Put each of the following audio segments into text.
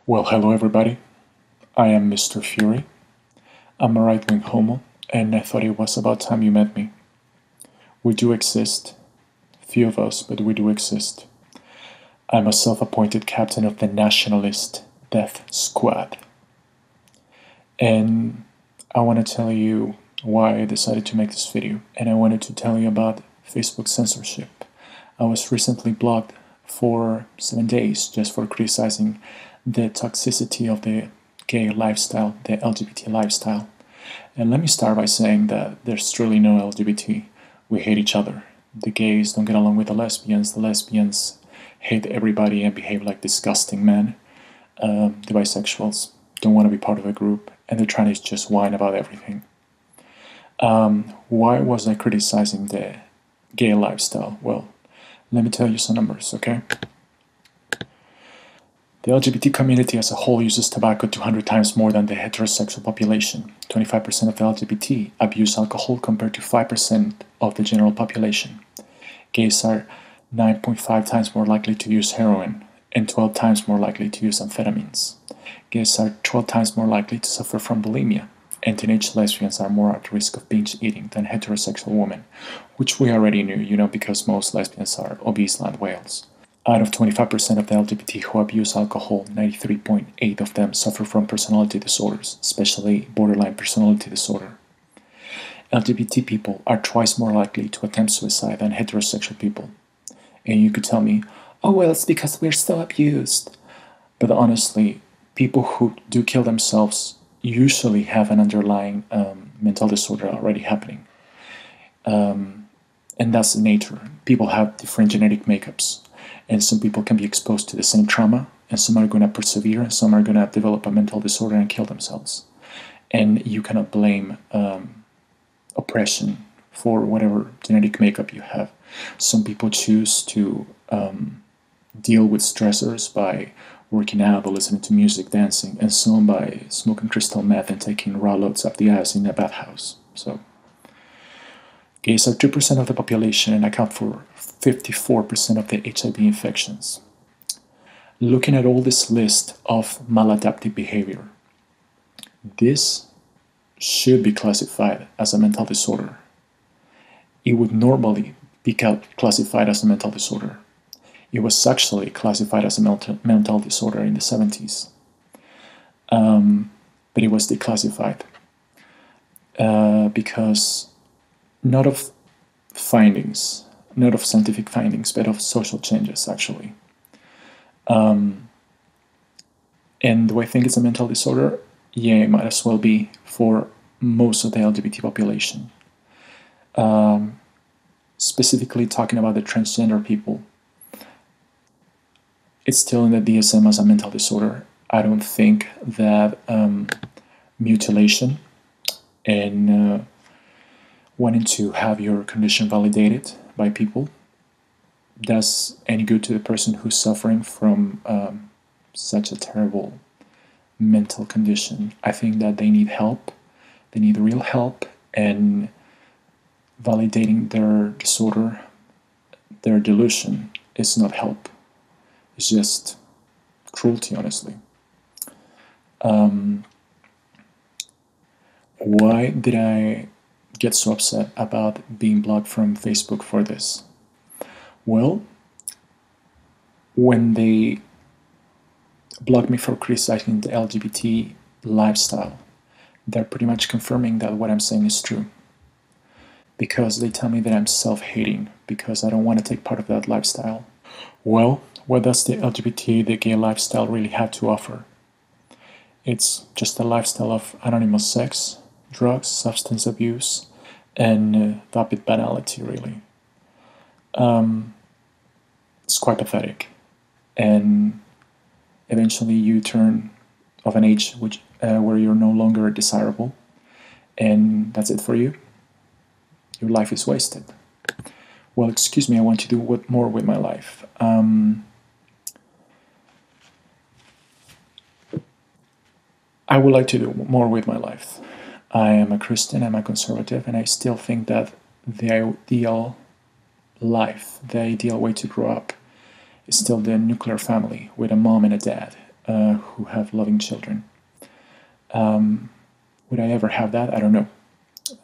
Well, hello everybody. I am Mr. Fury. I'm a right-wing homo, and I thought it was about time you met me. We do exist. Few of us, but we do exist. I'm a self-appointed captain of the Nationalist Death Squad. And I want to tell you why I decided to make this video, and I wanted to tell you about Facebook censorship. I was recently blocked for 7 days just for criticizing the toxicity of the gay lifestyle, the LGBT lifestyle. And let me start by saying that there's truly no LGBT. We hate each other. The gays don't get along with the lesbians hate everybody and behave like disgusting men. The bisexuals don't want to be part of a group, and the trannies just whine about everything. Why was I criticizing the gay lifestyle? Well, let me tell you some numbers, okay? The LGBT community as a whole uses tobacco 200 times more than the heterosexual population. 25% of the LGBT abuse alcohol compared to 5% of the general population. Gays are 9.5 times more likely to use heroin and 12 times more likely to use amphetamines. Gays are 12 times more likely to suffer from bulimia, and teenage lesbians are more at risk of binge eating than heterosexual women, which we already knew, because most lesbians are obese land whales. Out of 25% of the LGBT who abuse alcohol, 93.8% of them suffer from personality disorders, especially borderline personality disorder. LGBT people are twice more likely to attempt suicide than heterosexual people. And you could tell me, oh well, it's because we're so abused. But honestly, people who do kill themselves usually have an underlying mental disorder already happening. And that's the nature. People have different genetic makeups. And some people can be exposed to the same trauma, and some are going to persevere, and some are going to develop a mental disorder and kill themselves. And you cannot blame oppression for whatever genetic makeup you have. Some people choose to deal with stressors by working out or listening to music, dancing, and some by smoking crystal meth and taking raw loads up the ass in a bathhouse. So, gays are 2% of the population and account for 54% of the HIV infections. Looking at all this list of maladaptive behavior, this should be classified as a mental disorder. It would normally be classified as a mental disorder. It was actually classified as a mental disorder in the 70s, but it was declassified because not of scientific findings, but of social changes, actually. And do I think it's a mental disorder? Yeah, it might as well be for most of the LGBT population. Specifically talking about the transgender people, it's still in the DSM as a mental disorder. I don't think that mutilation and wanting to have your condition validated by people does any good to the person who's suffering from such a terrible mental condition. I think that they need help. They need real help, and validating their disorder, their delusion, is not help. It's just cruelty, honestly. Why did I get so upset about being blocked from Facebook for this? Well, when they blocked me for criticizing the LGBT lifestyle, they're pretty much confirming that what I'm saying is true. Because they tell me that I'm self-hating because I don't want to take part of that lifestyle. Well, what does the LGBT, the gay lifestyle really have to offer? It's just a lifestyle of anonymous sex, drugs, substance abuse, and vapid banality, really. It's quite pathetic. And eventually you turn of an age where you're no longer desirable, and that's it for you. Your life is wasted. Well, excuse me, I want to do more with my life. I would like to do more with my life. I am a Christian, I'm a conservative, and I still think that the ideal life, the ideal way to grow up, is still the nuclear family with a mom and a dad, who have loving children. Would I ever have that? I don't know.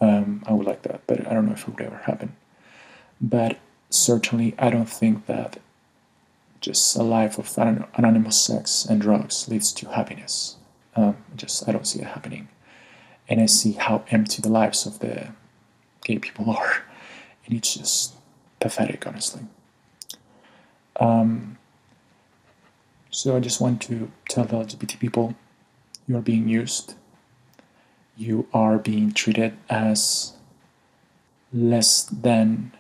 I would like that, but I don't know if it would ever happen. But certainly, I don't think that just a life of anonymous sex and drugs leads to happiness. I don't see it happening. And I see how empty the lives of the gay people are. And it's just pathetic, honestly. So I just want to tell the LGBT people, you are being used. You are being treated as less than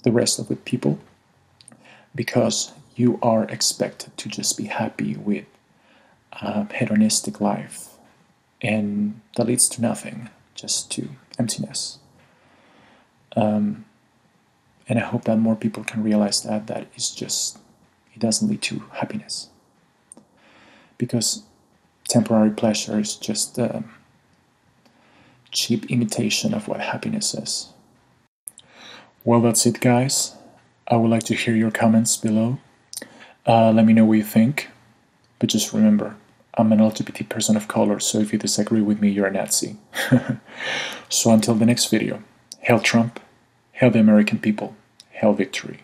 the rest of the people because you are expected to just be happy with a hedonistic life, and that leads to nothing, just to emptiness. And I hope that more people can realize that it doesn't lead to happiness, because temporary pleasure is just a cheap imitation of what happiness is. Well, that's it, guys. I would like to hear your comments below. Let me know what you think. But just remember, I'm an LGBT person of color, so if you disagree with me, you're a Nazi. So until the next video, hail Trump, hail the American people, hail victory.